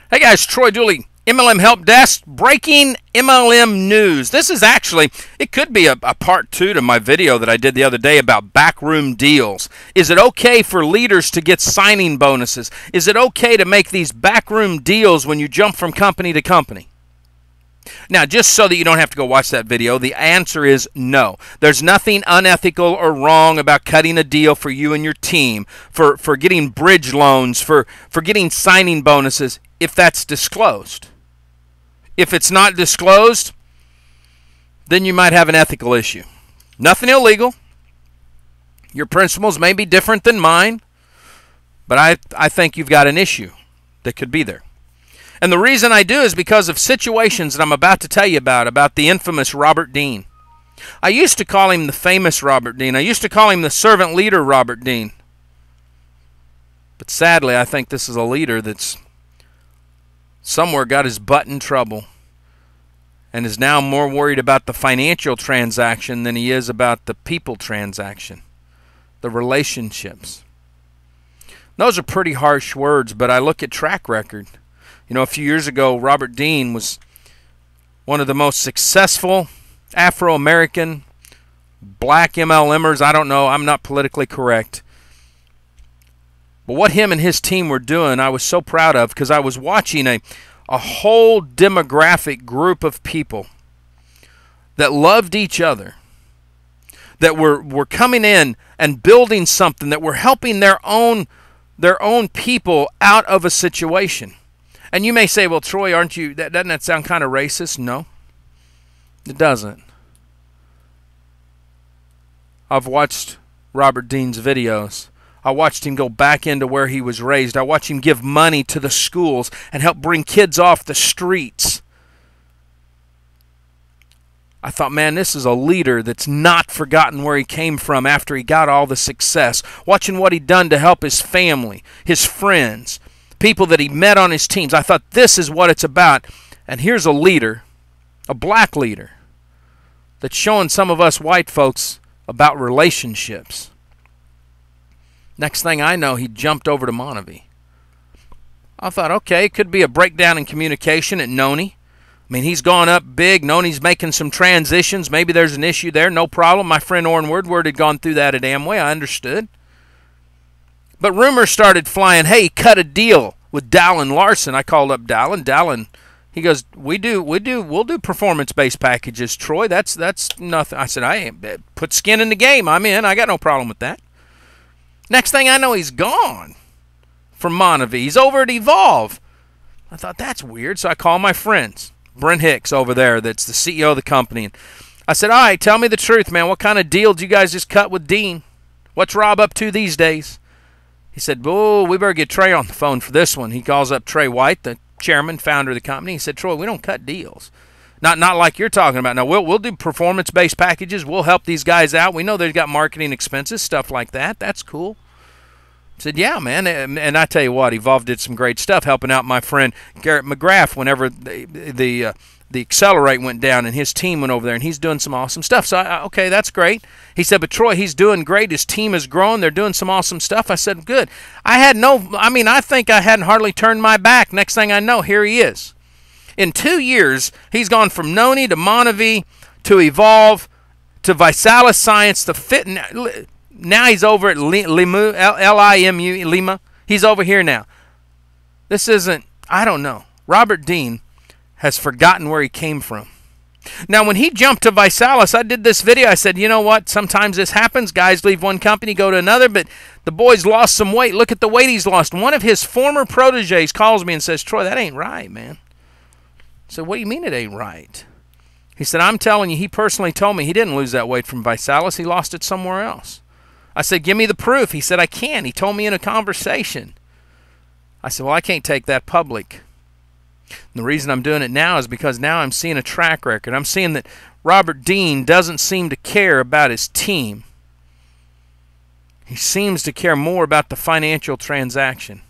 Hey guys, Troy Dooley, MLM Help Desk, breaking MLM news. This is actually, it could be a part 2 to my video that I did the other day about backroom deals. Is it okay for leaders to get signing bonuses? Is it okay to make these backroom deals when you jump from company to company? Now, just so that you don't have to go watch that video, the answer is no. There's nothing unethical or wrong about cutting a deal for you and your team, for getting bridge loans, for getting signing bonuses, if that's disclosed. If it's not disclosed, then you might have an ethical issue. Nothing illegal. Your principles may be different than mine, but I think you've got an issue that could be there. And the reason I do is because of situations that I'm about to tell you about the infamous Robert Dean. I used to call him the famous Robert Dean. I used to call him the servant leader Robert Dean. But sadly, I think this is a leader that's somewhere got his butt in trouble and is now more worried about the financial transaction than he is about the people transaction, the relationships. Those are pretty harsh words, but I look at track record. You know, a few years ago, Robert Dean was one of the most successful Afro-American black MLMers. I don't know. I'm not politically correct. But what him and his team were doing, I was so proud of, because I was watching a whole demographic group of people that loved each other, that were coming in and building something, that were helping their own people out of a situation. And you may say, well, Troy, doesn't that sound kind of racist? No, it doesn't. I've watched Robert Dean's videos. I watched him go back into where he was raised. I watched him give money to the schools and help bring kids off the streets. I thought, man, this is a leader that's not forgotten where he came from after he got all the success. Watching what he'd done to help his family, his friends, people that he met on his teams. I thought, this is what it's about. And here's a leader, a black leader, that's showing some of us white folks about relationships. Next thing I know, he jumped over to Monavie. I thought, okay, it could be a breakdown in communication at Noni. I mean, he's gone up big. Noni's making some transitions. Maybe there's an issue there. No problem. My friend Orrin Woodward had gone through that at Amway. I understood. But rumors started flying. Hey, he cut a deal with Dallin Larson. I called up Dallin. Dallin, he goes, we'll do performance-based packages, Troy. That's nothing. I said, I ain't put skin in the game. I'm in. I got no problem with that. Next thing I know, he's gone from Monavie. He's over at Evolve. I thought, that's weird. So I called my friends, Brent Hicks over there, that's the CEO of the company. And I said, all right, tell me the truth, man. What kind of deal did you guys just cut with Dean? What's Rob up to these days? He said, oh, we better get Trey on the phone for this one. He calls up Trey White, the chairman, founder of the company. He said, Troy, we don't cut deals. Not like you're talking about. Now, we'll do performance-based packages. We'll help these guys out. We know they've got marketing expenses, stuff like that. That's cool. I said, yeah, man. And I tell you what, Evolve did some great stuff helping out my friend Garrett McGrath whenever the Accelerate went down and his team went over there, and he's doing some awesome stuff. So, okay, that's great. He said, but Troy, he's doing great. His team is growing. They're doing some awesome stuff. I said, good. I think I hadn't hardly turned my back. Next thing I know, here he is. In 2 years, he's gone from Noni to Monavie to Evolve to ViSalus Science to Fit. Now he's over at Limu, L-I-M-U, Lima. He's over here now. This isn't, I don't know. Robert Dean has forgotten where he came from. Now, when he jumped to ViSalus, I did this video. I said, you know what? Sometimes this happens. Guys leave one company, go to another, but the boy's lost some weight. Look at the weight he's lost. One of his former proteges calls me and says, Troy, that ain't right, man. I said, what do you mean it ain't right? He said, I'm telling you, he personally told me he didn't lose that weight from ViSalus. He lost it somewhere else. I said, give me the proof. He said, I can. He told me in a conversation. I said, well, I can't take that public. And the reason I'm doing it now is because now I'm seeing a track record. I'm seeing that Robert Dean doesn't seem to care about his team. He seems to care more about the financial transaction,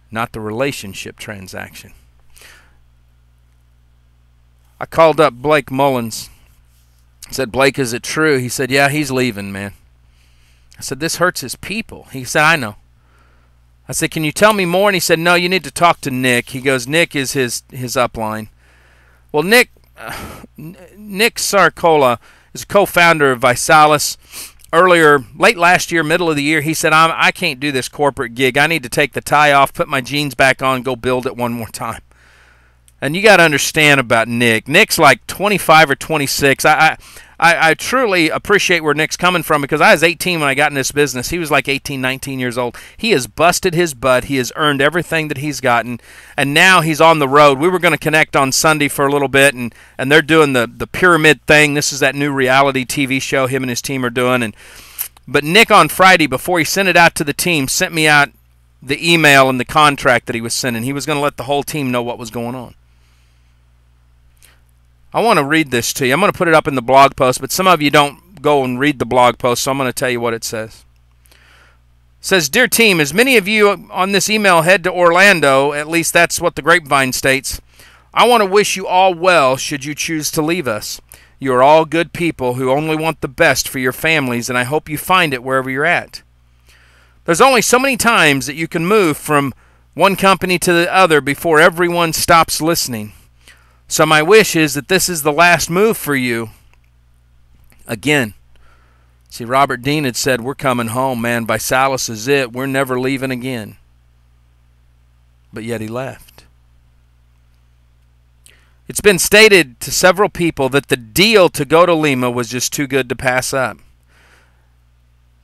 not the relationship transaction. I called up Blake Mullins. I said, Blake, is it true? He said, yeah, he's leaving, man. I said, this hurts his people. He said, I know. I said, can you tell me more? And he said, no, you need to talk to Nick. He goes, Nick is his upline. Well, Nick Sarnicola is a co-founder of ViSalus. Earlier, late last year, middle of the year, he said, I can't do this corporate gig. I need to take the tie off, put my jeans back on, go build it one more time. And you got to understand about Nick. Nick's like 25 or 26. I truly appreciate where Nick's coming from, because I was 18 when I got in this business. He was like 18, 19 years old. He has busted his butt. He has earned everything that he's gotten, and now he's on the road. We were going to connect on Sunday for a little bit, and they're doing the pyramid thing. This is that new reality TV show him and his team are doing. But Nick on Friday, before he sent it out to the team, sent me out the email and the contract that he was sending. He was going to let the whole team know what was going on. I want to read this to you. I'm going to put it up in the blog post, but some of you don't go and read the blog post, so I'm going to tell you what it says. It says, Dear team, as many of you on this email head to Orlando, at least that's what the grapevine states, I want to wish you all well should you choose to leave us. You are all good people who only want the best for your families, and I hope you find it wherever you're at. There's only so many times that you can move from one company to the other before everyone stops listening. So my wish is that this is the last move for you. Again, see, Robert Dean had said, we're coming home, man. ViSalus is it. We're never leaving again. But yet he left. It's been stated to several people that the deal to go to Lima was just too good to pass up.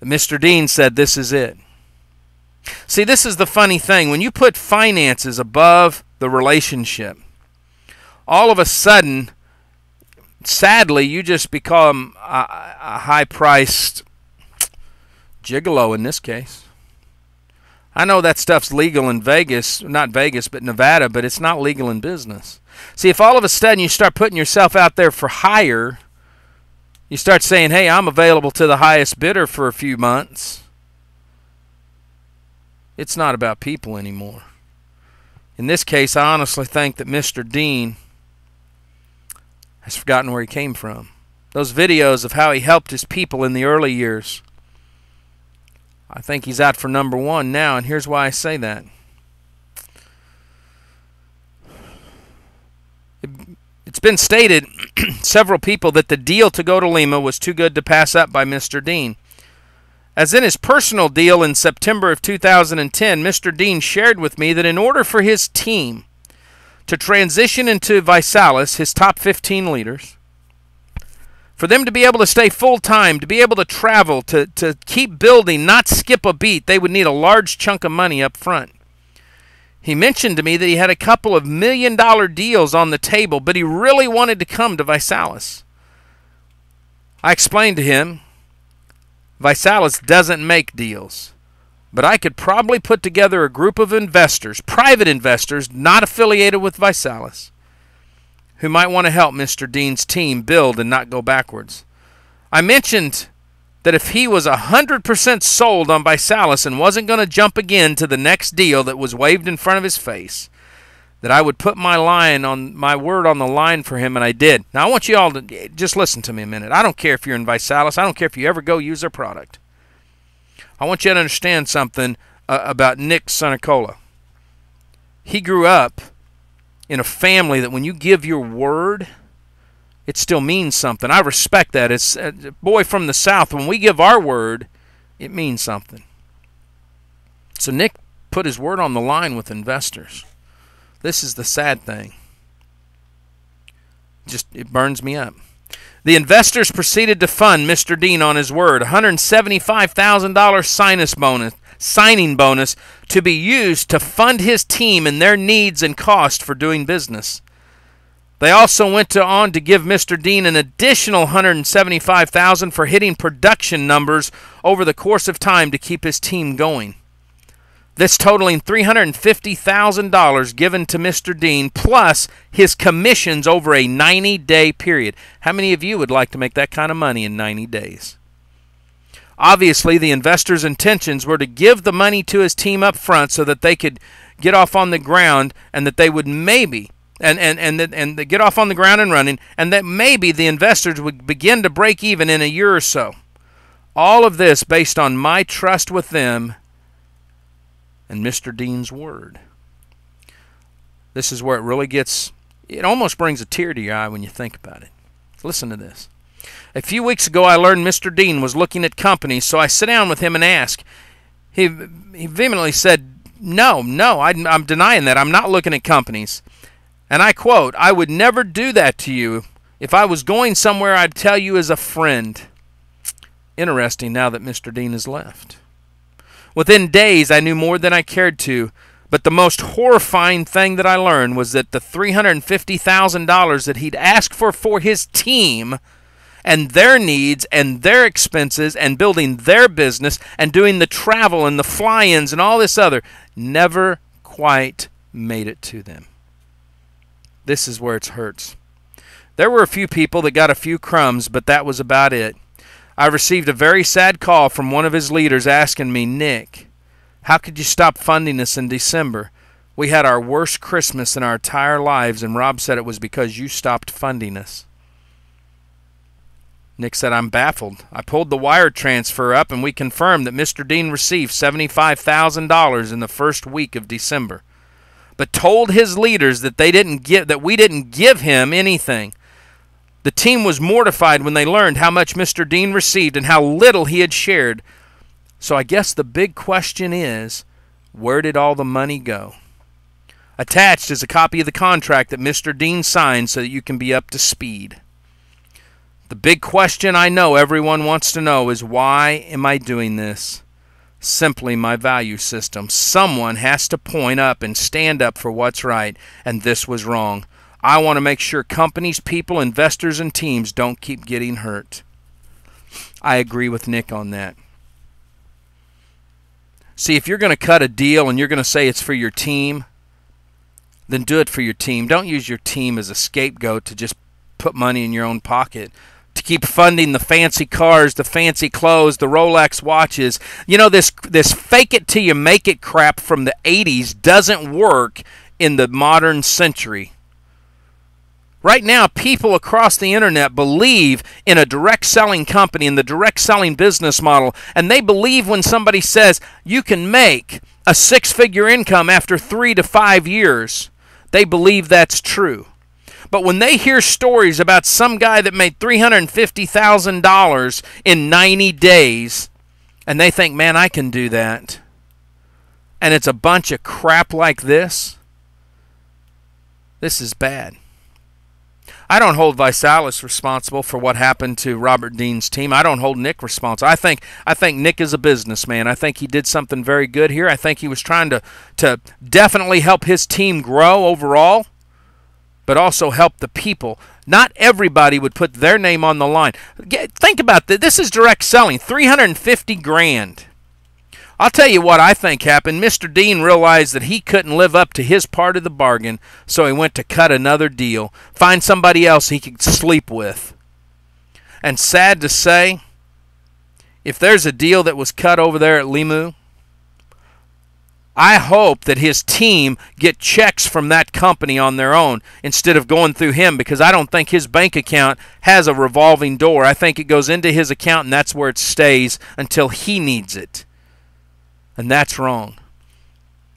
Mr. Dean said, this is it. See, this is the funny thing. When you put finances above the relationship, all of a sudden, sadly, you just become a high-priced gigolo in this case. I know that stuff's legal in Vegas, not Vegas, but Nevada, but it's not legal in business. See, if all of a sudden you start putting yourself out there for hire, you start saying, hey, I'm available to the highest bidder for a few months, it's not about people anymore. In this case, I honestly think that Mr. Dean has forgotten where he came from. Those videos of how he helped his people in the early years, I think he's out for number one now, and here's why I say that. It's been stated, several people, that the deal to go to Lima was too good to pass up by Mr. Dean. As in his personal deal in September of 2010, Mr. Dean shared with me that in order for his team to transition into ViSalus, his top 15 leaders, for them to be able to stay full-time, to be able to travel, to keep building, not skip a beat, they would need a large chunk of money up front. He mentioned to me that he had a couple of $1 million deals on the table, but he really wanted to come to ViSalus. I explained to him, ViSalus doesn't make deals, but I could probably put together a group of investors, private investors, not affiliated with ViSalus, who might want to help Mr. Dean's team build and not go backwards. I mentioned that if he was 100% sold on ViSalus and wasn't going to jump again to the next deal that was waved in front of his face, that I would put my word on the line for him, and I did. Now, I want you all to just listen to me a minute. I don't care if you're in ViSalus. I don't care if you ever go use their product. I want you to understand something about Nick Sarnicola. He grew up in a family that when you give your word, it still means something. I respect that. It's a boy from the South. When we give our word, it means something. So Nick put his word on the line with investors. This is the sad thing. It burns me up. The investors proceeded to fund Mr. Dean on his word, $175,000 signing bonus to be used to fund his team and their needs and cost for doing business. They also went on to give Mr. Dean an additional $175,000 for hitting production numbers over the course of time to keep his team going. This totaling $350,000 given to Mr. Dean, plus his commissions over a 90-day period. How many of you would like to make that kind of money in 90 days? Obviously, the investors' intentions were to give the money to his team up front so that they could get off on the ground, and that they would maybe, and get off on the ground and running, and that maybe the investors would begin to break even in a year or so. All of this based on my trust with them and Mr. Dean's word. This is where it really gets, it almost brings a tear to your eye when you think about it. Listen to this. A few weeks ago, I learned Mr. Dean was looking at companies, so I sit down with him and ask. He vehemently said, No, I'm denying that. I'm not looking at companies. And I quote, I would never do that to you. If I was going somewhere, I'd tell you as a friend. Interesting now that Mr. Dean has left. Within days, I knew more than I cared to, but the most horrifying thing that I learned was that the $350,000 that he'd asked for his team and their needs and their expenses and building their business and doing the travel and the fly-ins and all this other never quite made it to them. This is where it hurts. There were a few people that got a few crumbs, but that was about it. I received a very sad call from one of his leaders asking me, Nick, how could you stop funding us in December? We had our worst Christmas in our entire lives, and Rob said it was because you stopped funding us. Nick said, I'm baffled. I pulled the wire transfer up, and we confirmed that Mr. Dean received $75,000 in the first week of December, but told his leaders that we didn't give him anything. The team was mortified when they learned how much Mr. Dean received and how little he had shared. So I guess the big question is, where did all the money go? Attached is a copy of the contract that Mr. Dean signed so that you can be up to speed. The big question I know everyone wants to know is, why am I doing this? Simply my value system. Someone has to point up and stand up for what's right, and this was wrong. I want to make sure companies, people, investors, and teams don't keep getting hurt. I agree with Nick on that. See, if you're going to cut a deal and you're going to say it's for your team, then do it for your team. Don't use your team as a scapegoat to just put money in your own pocket, to keep funding the fancy cars, the fancy clothes, the Rolex watches. You know, this fake it till you make it crap from the 80s doesn't work in the modern century. Right now, people across the internet believe in a direct selling company, in the direct selling business model, and they believe when somebody says you can make a six-figure income after 3 to 5 years, they believe that's true. But when they hear stories about some guy that made $350,000 in 90 days, and they think, man, I can do that, and it's a bunch of crap like this is bad. I don't hold ViSalus responsible for what happened to Robert Dean's team. I don't hold Nick responsible. I think Nick is a businessman. I think he did something very good here. I think he was trying to definitely help his team grow overall, but also help the people. Not everybody would put their name on the line. Think about this. This is direct selling, $350,000. I'll tell you what I think happened. Mr. Dean realized that he couldn't live up to his part of the bargain, so he went to cut another deal, find somebody else he could sleep with. And sad to say, if there's a deal that was cut over there at Limu, I hope that his team get checks from that company on their own instead of going through him, because I don't think his bank account has a revolving door. I think it goes into his account and that's where it stays until he needs it. And that's wrong.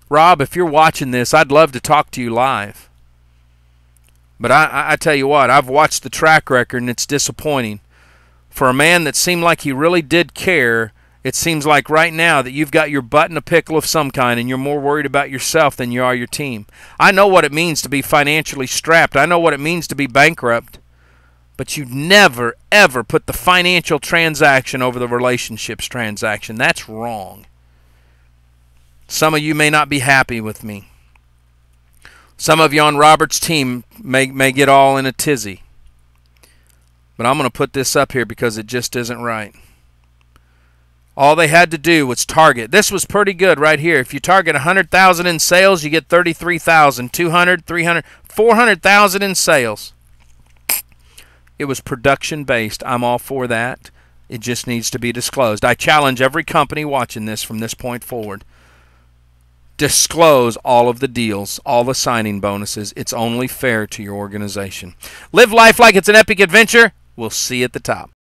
Rob, if you're watching this, I'd love to talk to you live. But I tell you what, I've watched the track record and it's disappointing. For a man that seemed like he really did care, it seems like right now that you've got your butt in a pickle of some kind and you're more worried about yourself than you are your team. I know what it means to be financially strapped. I know what it means to be bankrupt. But you never, ever put the financial transaction over the relationships transaction. That's wrong. Some of you may not be happy with me. Some of you on Robert's team may get all in a tizzy. But I'm going to put this up here because it just isn't right. All they had to do was target. This was pretty good right here. If you target 100,000 in sales, you get 33,000, 200, 300, 400,000 in sales. It was production based. I'm all for that. It just needs to be disclosed. I challenge every company watching this from this point forward. Disclose all of the deals, all the signing bonuses. It's only fair to your organization. Live life like it's an epic adventure. We'll see you at the top.